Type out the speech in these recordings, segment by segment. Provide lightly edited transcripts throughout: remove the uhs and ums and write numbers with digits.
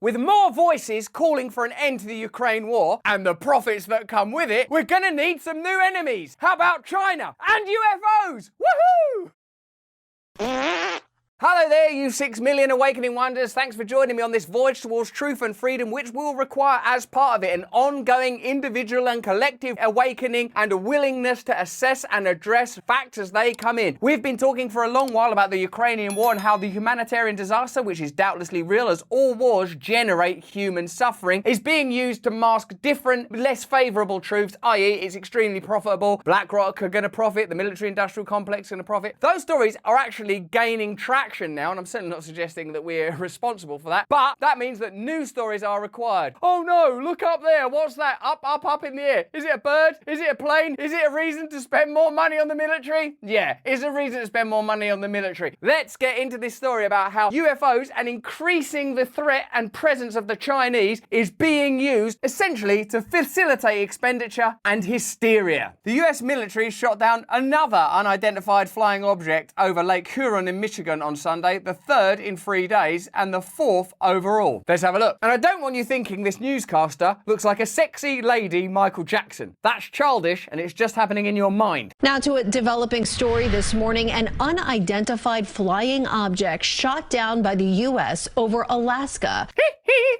With more voices calling for an end to the Ukraine war, and the profits that come with it, we're gonna need some new enemies. How about China and UFOs? Woohoo! Hello there, you 6 million awakening wonders. Thanks for joining me on this voyage towards truth and freedom, which will require, as part of it, an ongoing individual and collective awakening and a willingness to assess and address facts as they come in. We've been talking for a long while about the Ukrainian war and how the humanitarian disaster, which is doubtlessly real as all wars generate human suffering, is being used to mask different, less favourable truths, i.e. it's extremely profitable, BlackRock are going to profit, the military-industrial complex is going to profit. Those stories are actually gaining traction now, and I'm certainly not suggesting that we're responsible for that, but that means that new stories are required. Oh no, look up there, what's that? Up in the air. Is it a bird? Is it a plane? Is it a reason to spend more money on the military? Yeah, it's a reason to spend more money on the military. Let's get into this story about how UFOs and increasing the threat and presence of the Chinese is being used essentially to facilitate expenditure and hysteria. The US military shot down another unidentified flying object over Lake Huron in Michigan on Sunday, the third in 3 days and the fourth overall. Let's have a look. And I don't want you thinking this newscaster looks like a sexy lady Michael Jackson. That's childish and it's just happening in your mind. Now to a developing story this morning, an unidentified flying object shot down by the U.S. over Alaska.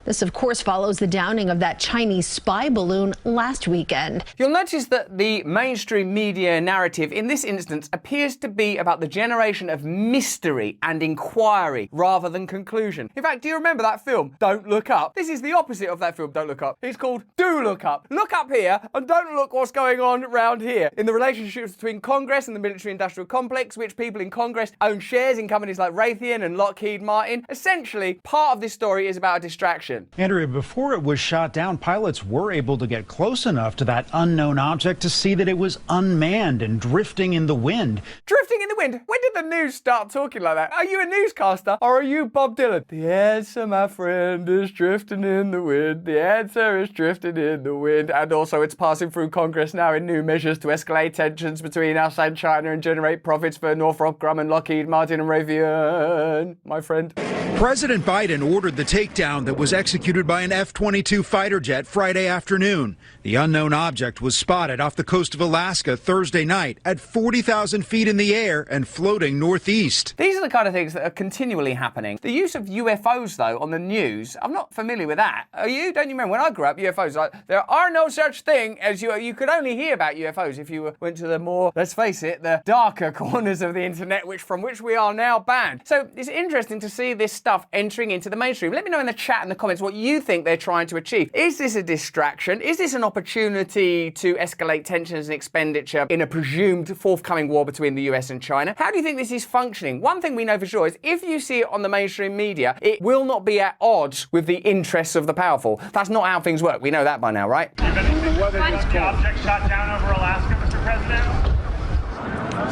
This, of course, follows the downing of that Chinese spy balloon last weekend. You'll notice that the mainstream media narrative in this instance appears to be about the generation of mystery and inquiry rather than conclusion. In fact, do you remember that film, Don't Look Up? This is the opposite of that film, Don't Look Up. It's called Do Look Up. Look up here and don't look what's going on around here. In the relationships between Congress and the military-industrial complex, which people in Congress own shares in companies like Raytheon and Lockheed Martin. Essentially, part of this story is about a distraction. Andrea, before it was shot down, pilots were able to get close enough to that unknown object to see that it was unmanned and drifting in the wind. Drifting in the wind? When did the news start talking like that? Are you a newscaster or are you Bob Dylan? The answer, my friend, is drifting in the wind. The answer is drifting in the wind. And also it's passing through Congress now in new measures to escalate tensions between us and China and generate profits for Northrop Grumman, Lockheed Martin and Raytheon, my friend. President Biden ordered the takedown that was executed by an F-22 fighter jet Friday afternoon. The unknown object was spotted off the coast of Alaska Thursday night at 40,000 feet in the air and floating northeast. These are the kind of things that are continually happening. The use of UFOs, though, on the news, I'm not familiar with that. Are you? Don't you remember? When I grew up, UFOs, there are no such thing as you could only hear about UFOs if you went to the more, let's face it, the darker corners of the internet, from which we are now banned. So it's interesting to see this stuff entering into the mainstream. Let me know in the chat and the comments what you think they're trying to achieve. Is this a distraction? Is this an opportunity to escalate tensions and expenditure in a presumed forthcoming war between the US and China? How do you think this is functioning? One thing we know for sure is if you see it on the mainstream media, it will not be at odds with the interests of the powerful. That's not how things work. We know that by now, right? Do you have anything to the object shot down over Alaska, Mr. President?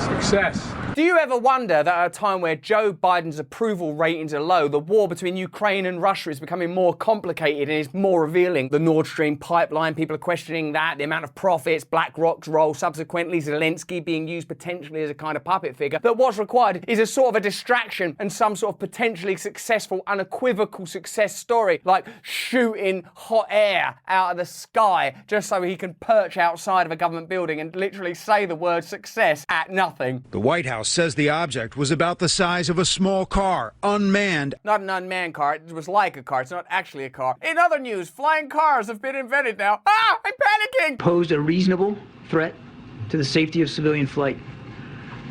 Success. Do you ever wonder that at a time where Joe Biden's approval ratings are low, the war between Ukraine and Russia is becoming more complicated and is more revealing? The Nord Stream pipeline, people are questioning that, the amount of profits, BlackRock's role, subsequently Zelensky being used potentially as a kind of puppet figure, that what's required is a sort of a distraction and some sort of potentially successful, unequivocal success story, like shooting hot air out of the sky just so he can perch outside of a government building and literally say the word success at nothing. The White House says the object was about the size of a small car, unmanned. Not an unmanned car, it was like a car, it's not actually a car. In other news, flying cars have been invented now. Ah, I'm panicking! Posed a reasonable threat to the safety of civilian flight.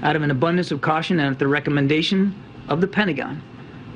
Out of an abundance of caution and at the recommendation of the Pentagon,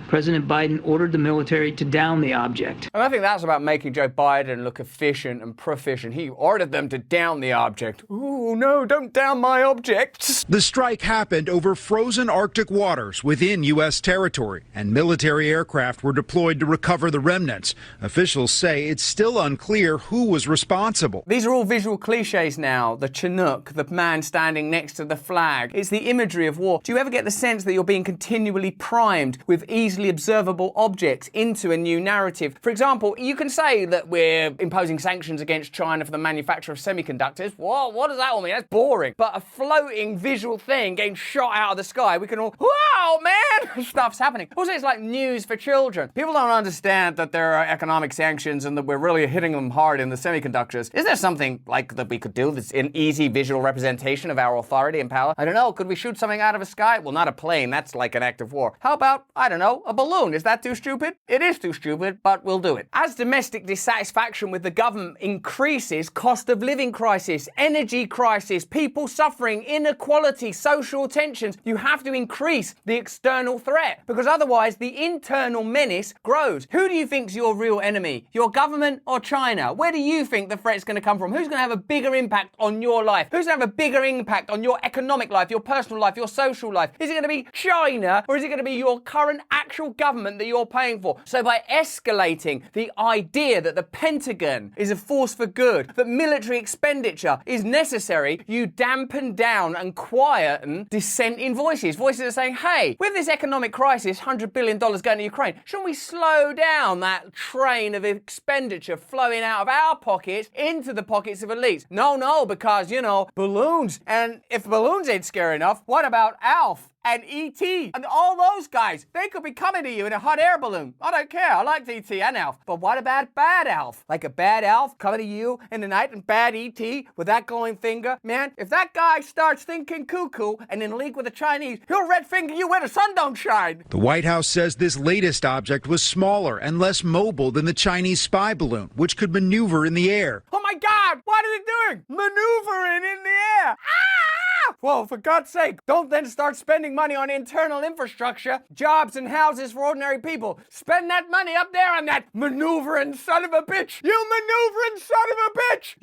President Biden ordered the military to down the object. And I think that's about making Joe Biden look efficient and proficient. He ordered them to down the object. Ooh, no, don't down my objects. The strike happened over frozen Arctic waters within U.S. territory, and military aircraft were deployed to recover the remnants. Officials say it's still unclear who was responsible. These are all visual cliches now. The Chinook, the man standing next to the flag. It's the imagery of war. Do you ever get the sense that you're being continually primed with easily easily observable objects into a new narrative. For example, you can say that we're imposing sanctions against China for the manufacture of semiconductors. Whoa, what does that all mean? That's boring. But a floating visual thing getting shot out of the sky, we can all, wow, man, stuff's happening. Also, it's like news for children. People don't understand that there are economic sanctions and that we're really hitting them hard in the semiconductors. Is there something like that we could do that's an easy visual representation of our authority and power? I don't know. Could we shoot something out of a sky? Well, not a plane. That's like an act of war. How about, I don't know, a balloon? Is that too stupid? It is too stupid, but we'll do it. As domestic dissatisfaction with the government increases, cost of living crisis, energy crisis, people suffering, inequality, social tensions, you have to increase the external threat because otherwise the internal menace grows. Who do you think's your real enemy? Your government or China? Where do you think the threat's going to come from? Who's going to have a bigger impact on your life? Who's going to have a bigger impact on your economic life, your personal life, your social life? Is it going to be China or is it going to be your current actual government that you're paying for? So by escalating the idea that the Pentagon is a force for good, that military expenditure is necessary, you dampen down and quieten dissenting voices. Voices are saying, hey, with this economic crisis, $100 billion going to Ukraine, shouldn't we slow down that train of expenditure flowing out of our pockets into the pockets of elites? No, because, balloons. And if balloons ain't scary enough, what about Alf and E.T. and all those guys? They could be coming to you in a hot air balloon. I don't care. I like E.T. and Alf. But what about bad Alf? Like a bad Alf coming to you in the night and bad E.T. with that glowing finger? Man, if that guy starts thinking cuckoo and in league with the Chinese, he'll red finger you where the sun don't shine. The White House says this latest object was smaller and less mobile than the Chinese spy balloon, which could maneuver in the air. Oh my God, what are they doing? Maneuvering in the air. Ah! Well, for God's sake, don't then start spending money on internal infrastructure, jobs and houses for ordinary people. Spend that money up there on that maneuvering son of a bitch. You maneuvering son of a bitch.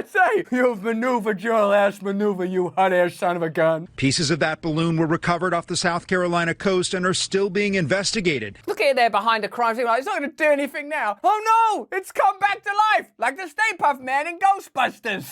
USA. You've maneuvered your last maneuver, you hot air son of a gun. Pieces of that balloon were recovered off the South Carolina coast and are still being investigated. Look at it there behind a crime scene. Like, it's not going to do anything now. Oh no, it's come back to life like the Stay Puft Man in Ghostbusters.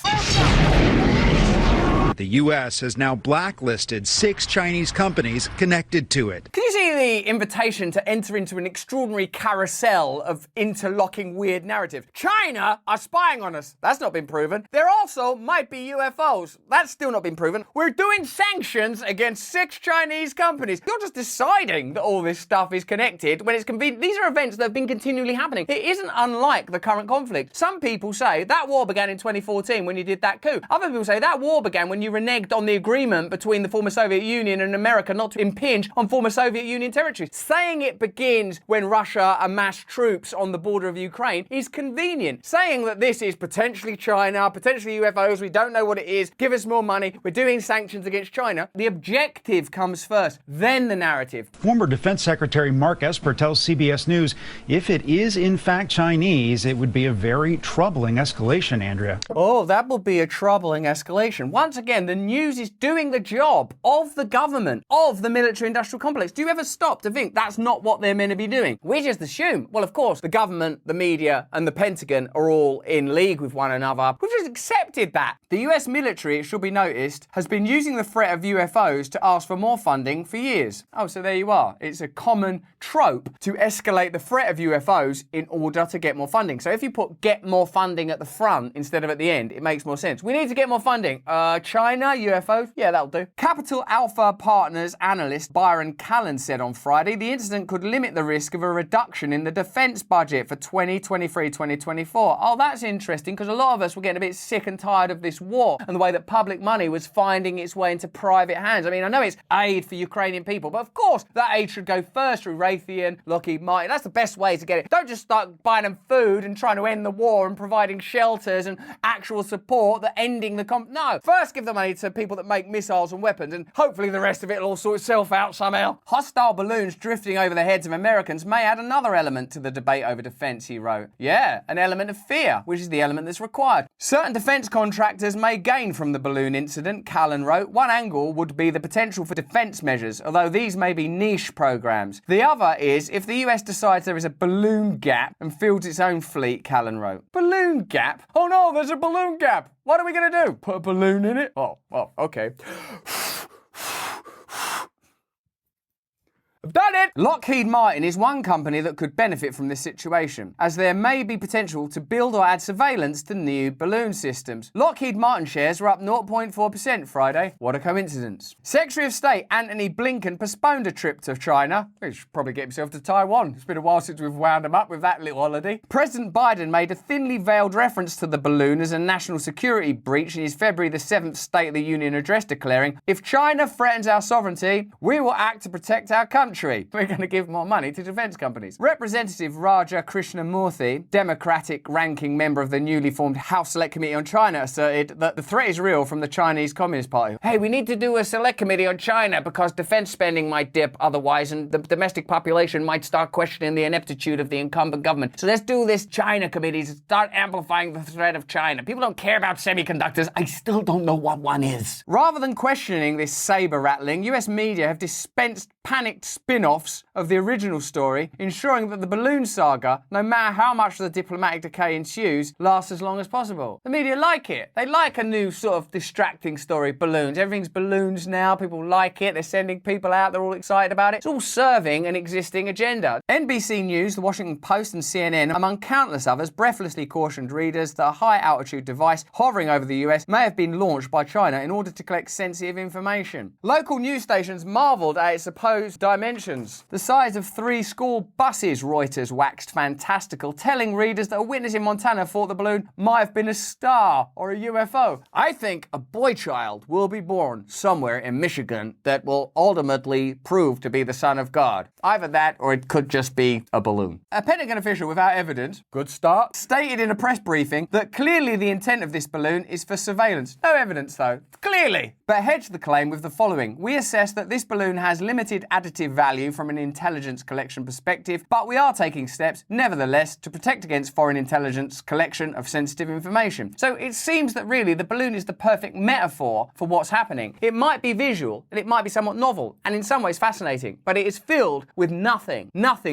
The U.S. has now blacklisted 6 Chinese companies connected to it. Can you see the invitation to enter into an extraordinary carousel of interlocking weird narratives? China are spying on us. That's not been proven. There also might be UFOs. That's still not been proven. We're doing sanctions against 6 Chinese companies. You're just deciding that all this stuff is connected when it's convenient. These are events that have been continually happening. It isn't unlike the current conflict. Some people say that war began in 2014 when you did that coup. Other people say that war began when you reneged on the agreement between the former Soviet Union and America not to impinge on former Soviet Union territories. Saying it begins when Russia amassed troops on the border of Ukraine is convenient. Saying that this is potentially China, potentially UFOs, we don't know what it is, give us more money, we're doing sanctions against China. The objective comes first, then the narrative. Former Defense Secretary Mark Esper tells CBS News if it is in fact Chinese, it would be a very troubling escalation, Andrea. Oh, that will be a troubling escalation. Once again, the news is doing the job of the government, of the military-industrial complex. Do you ever stop to think that's not what they're meant to be doing? We just assume, well, of course, the government, the media, and the Pentagon are all in league with one another. We've just accepted that. The US military, it should be noticed, has been using the threat of UFOs to ask for more funding for years. Oh, so there you are. It's a common trope to escalate the threat of UFOs in order to get more funding. So if you put get more funding at the front instead of at the end, it makes more sense. We need to get more funding. China, UFOs? Yeah, that'll do. Capital Alpha Partners analyst Byron Callan said on Friday the incident could limit the risk of a reduction in the defense budget for 2023-2024. Oh, that's interesting because a lot of us were getting a bit sick and tired of this war and the way that public money was finding its way into private hands. I mean, I know it's aid for Ukrainian people, but of course that aid should go first through Raytheon, Lockheed Martin. That's the best way to get it. Don't just start buying them food and trying to end the war and providing shelters and actual support that ending the No, first give the money to people that make missiles and weapons, and hopefully the rest of it will all sort itself out somehow. Hostile balloons drifting over the heads of Americans may add another element to the debate over defense, he wrote. Yeah, an element of fear, which is the element that's required. Certain defense contractors may gain from the balloon incident, Callan wrote. One angle would be the potential for defense measures, although these may be niche programs. The other is if the US decides there is a balloon gap and fields its own fleet, Callan wrote. Balloon gap? Oh no, there's a balloon gap. What are we going to do? Put a balloon in it? Oh, okay. I've done it! Lockheed Martin is one company that could benefit from this situation, as there may be potential to build or add surveillance to new balloon systems. Lockheed Martin shares were up 0.4% Friday. What a coincidence. Secretary of State Antony Blinken postponed a trip to China. He should probably get himself to Taiwan. It's been a while since we've wound him up with that little holiday. President Biden made a thinly veiled reference to the balloon as a national security breach in his February the 7th State of the Union address, declaring, "If China threatens our sovereignty, we will act to protect our country. We're going to give more money to defence companies." Representative Raja Krishnamurthy, Democratic ranking member of the newly formed House Select Committee on China, asserted that the threat is real from the Chinese Communist Party. Hey, we need to do a select committee on China because defence spending might dip otherwise and the domestic population might start questioning the ineptitude of the incumbent government. So let's do this China committee to start amplifying the threat of China. People don't care about semiconductors. I still don't know what one is. Rather than questioning this saber rattling, US media have dispensed panicked spin-offs of the original story, ensuring that the balloon saga, no matter how much the diplomatic decay ensues, lasts as long as possible. The media like it. They like a new sort of distracting story, balloons. Everything's balloons now. People like it. They're sending people out. They're all excited about it. It's all serving an existing agenda. NBC News, The Washington Post and CNN, among countless others, breathlessly cautioned readers that a high-altitude device hovering over the US may have been launched by China in order to collect sensitive information. Local news stations marvelled at its supposed dimensions. The size of 3 school buses, Reuters waxed fantastical, telling readers that a witness in Montana thought the balloon might have been a star or a UFO. I think a boy child will be born somewhere in Michigan that will ultimately prove to be the son of God. Either that or it could just be a balloon. A Pentagon official without evidence, good start, stated in a press briefing that clearly the intent of this balloon is for surveillance. No evidence though. Clearly. But hedged the claim with the following. We assess that this balloon has limited additive value from an intelligence collection perspective, but we are taking steps, nevertheless, to protect against foreign intelligence collection of sensitive information. So it seems that really the balloon is the perfect metaphor for what's happening. It might be visual, and it might be somewhat novel, and in some ways fascinating, but it is filled with nothing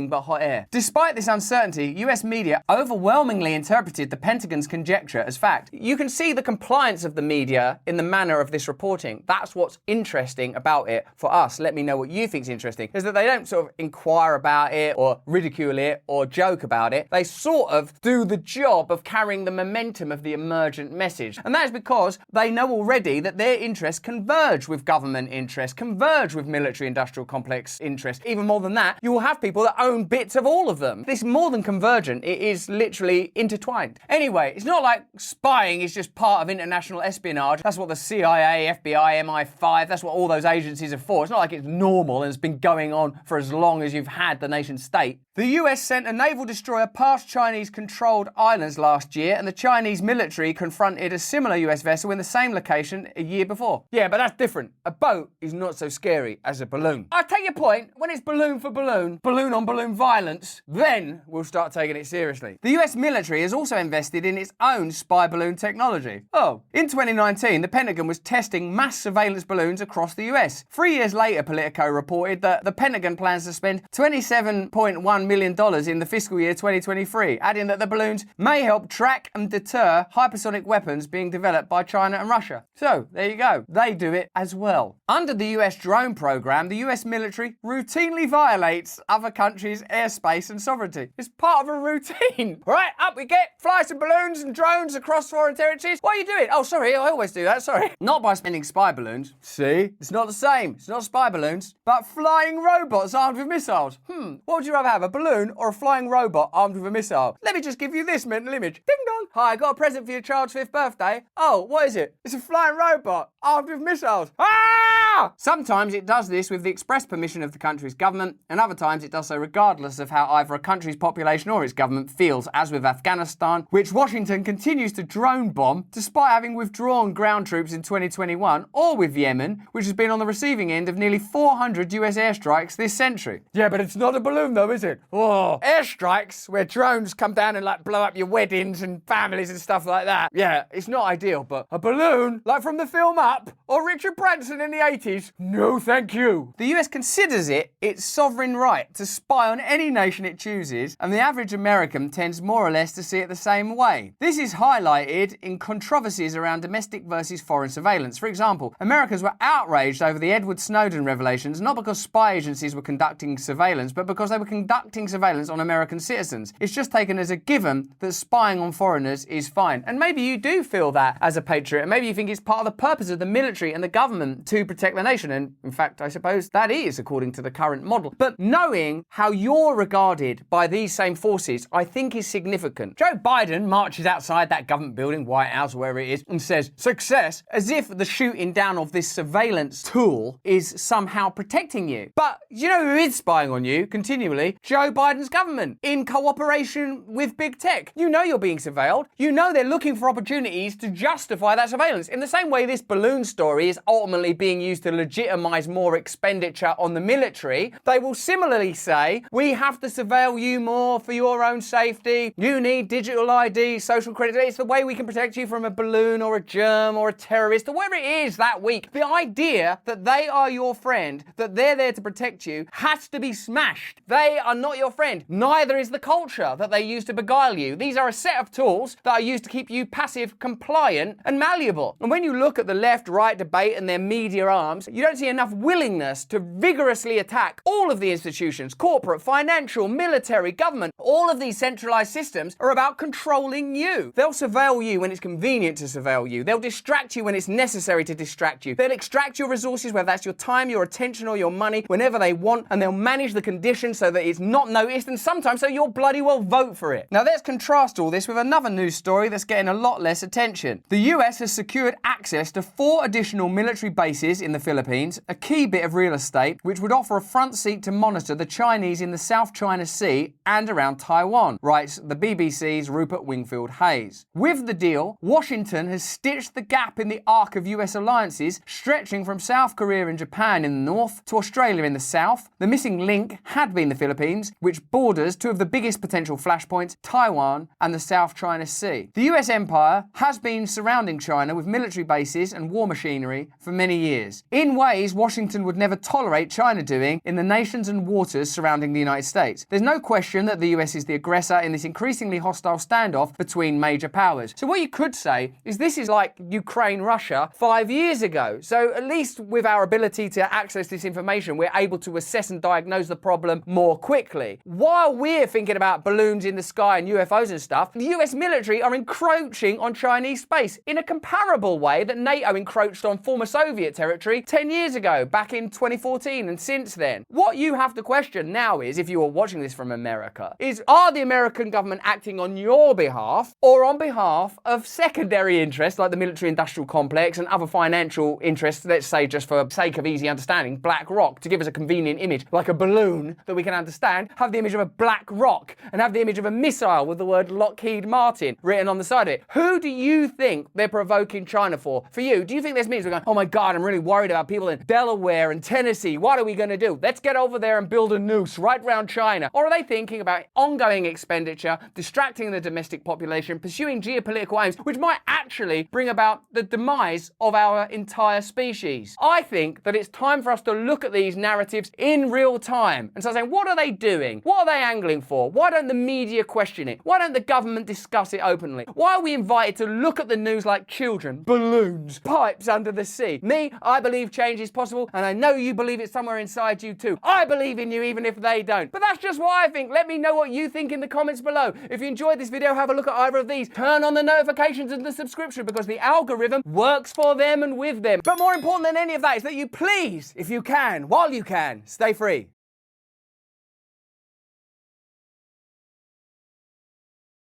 but hot air. Despite this uncertainty, US media overwhelmingly interpreted the Pentagon's conjecture as fact. You can see the compliance of the media in the manner of this reporting. That's what's interesting about it for us. Let me know what you think is interesting, is that they don't sort of inquire about it or ridicule it or joke about it. They sort of do the job of carrying the momentum of the emergent message. And that is because they know already that their interests converge with government interests, converge with military-industrial complex interests. Even more than that, you will have people that own bits of all of them. This is more than convergent, it is literally intertwined. Anyway, it's not like spying is just part of international espionage. That's what the CIA, FBI, MI5, that's what all those agencies are for. It's not like it's normal and it's been going on for as long as you've had the nation state. The US sent a naval destroyer past Chinese-controlled islands last year, and the Chinese military confronted a similar US vessel in the same location a year before. Yeah, but that's different. A boat is not so scary as a balloon. I take your point. When it's balloon for balloon, balloon on balloon violence, then we'll start taking it seriously. The US military has also invested in its own spy balloon technology. Oh, in 2019, the Pentagon was testing mass surveillance balloons across the US. 3 years later, Politico reported that the Pentagon plans to spend $27.1 million in the fiscal year 2023, adding that the balloons may help track and deter hypersonic weapons being developed by China and Russia. So, there you go. They do it as well. Under the US drone program, the US military routinely violates other countries' airspace and sovereignty. It's part of a routine. Right, up we get. Fly some balloons and drones across foreign territories. What are you doing? Oh, sorry, I always do that, sorry. Not by spending spy balloons. See? It's not the same. It's not spy balloons, but flying robots armed with missiles. What would you rather have, a balloon or a flying robot armed with a missile? Let me just give you this mental image. Ding dong. Hi, I got a present for your child's 5th birthday. Oh, what is it? It's a flying robot armed with missiles. Ah! Sometimes it does this with the express permission of the country's government, and other times it does so regardless of how either a country's population or its government feels, as with Afghanistan, which Washington continues to drone bomb despite having withdrawn ground troops in 2021, or with Yemen, which has been on the receiving end of nearly 400 US airstrikes this century. Yeah, but it's not a balloon though, is it? Oh, airstrikes where drones come down and like blow up your weddings and family families and stuff like that. Yeah, it's not ideal, but a balloon, like from the film Up, or Richard Branson in the 80s, no thank you. The US considers it its sovereign right to spy on any nation it chooses, and the average American tends more or less to see it the same way. This is highlighted in controversies around domestic versus foreign surveillance. For example, Americans were outraged over the Edward Snowden revelations, not because spy agencies were conducting surveillance, but because they were conducting surveillance on American citizens. It's just taken as a given that spying on foreigners is fine. And maybe you do feel that as a patriot, and maybe you think it's part of the purpose of the military and the government to protect the nation. And in fact, I suppose that is according to the current model. But knowing how you're regarded by these same forces, I think is significant. Joe Biden marches outside that government building, White House, wherever it is, and says, success, as if the shooting down of this surveillance tool is somehow protecting you. But you know who is spying on you continually? Joe Biden's government, in cooperation with big tech. You know you're being surveilled. You know they're looking for opportunities to justify that surveillance. In the same way this balloon story is ultimately being used to legitimize more expenditure on the military, they will similarly say, we have to surveil you more for your own safety. You need digital ID, social credit. It's the way we can protect you from a balloon or a germ or a terrorist or whatever it is that week. The idea that they are your friend, that they're there to protect you, has to be smashed. They are not your friend. Neither is the culture that they use to beguile you. These are a set of tools that are used to keep you passive, compliant, and malleable. And when you look at the left-right debate and their media arms, you don't see enough willingness to vigorously attack all of the institutions, corporate, financial, military, government. All of these centralized systems are about controlling you. They'll surveil you when it's convenient to surveil you. They'll distract you when it's necessary to distract you. They'll extract your resources, whether that's your time, your attention, or your money, whenever they want, and they'll manage the conditions so that it's not noticed, and sometimes so you'll bloody well vote for it. Now let's contrast all this with another news story that's getting a lot less attention. The US has secured access to 4 additional military bases in the Philippines, a key bit of real estate which would offer a front seat to monitor the Chinese in the South China Sea and around Taiwan, writes the BBC's Rupert Wingfield Hayes. With the deal, Washington has stitched the gap in the arc of US alliances, stretching from South Korea and Japan in the north to Australia in the south. The missing link had been the Philippines, which borders 2 of the biggest potential flashpoints, Taiwan and the South China Sea. The US empire has been surrounding China with military bases and war machinery for many years, in ways Washington would never tolerate China doing in the nations and waters surrounding the United States. There's no question that the US is the aggressor in this increasingly hostile standoff between major powers. So what you could say is this is like Ukraine-Russia 5 years ago. So at least with our ability to access this information, we're able to assess and diagnose the problem more quickly. While we're thinking about balloons in the sky and UFOs and stuff, the US military are encroaching on Chinese space in a comparable way that NATO encroached on former Soviet territory 10 years ago, back in 2014 and since then. What you have to question now is, if you are watching this from America, is are the American government acting on your behalf or on behalf of secondary interests like the military-industrial complex and other financial interests, let's say just for sake of easy understanding, BlackRock, to give us a convenient image, like a balloon that we can understand, have the image of a black rock and have the image of a missile with the word Lockheed Martin written on the side of it. Who do you think they're provoking China for? For you, do you think this means we're going, oh my God, I'm really worried about people in Delaware and Tennessee. What are we going to do? Let's get over there and build a noose right round China. Or are they thinking about ongoing expenditure, distracting the domestic population, pursuing geopolitical aims, which might actually bring about the demise of our entire species? I think that it's time for us to look at these narratives in real time and start saying, what are they doing? What are they angling for? Why don't the media question it? Why don't the government discuss it openly? Why are we invited to look at the news like children? Balloons, pipes under the sea. Me, I believe change is possible, and I know you believe it somewhere inside you too. I believe in you even if they don't. But that's just what I think. Let me know what you think in the comments below. If you enjoyed this video, have a look at either of these. Turn on the notifications and the subscription because the algorithm works for them and with them. But more important than any of that is that you please, if you can, while you can, stay free.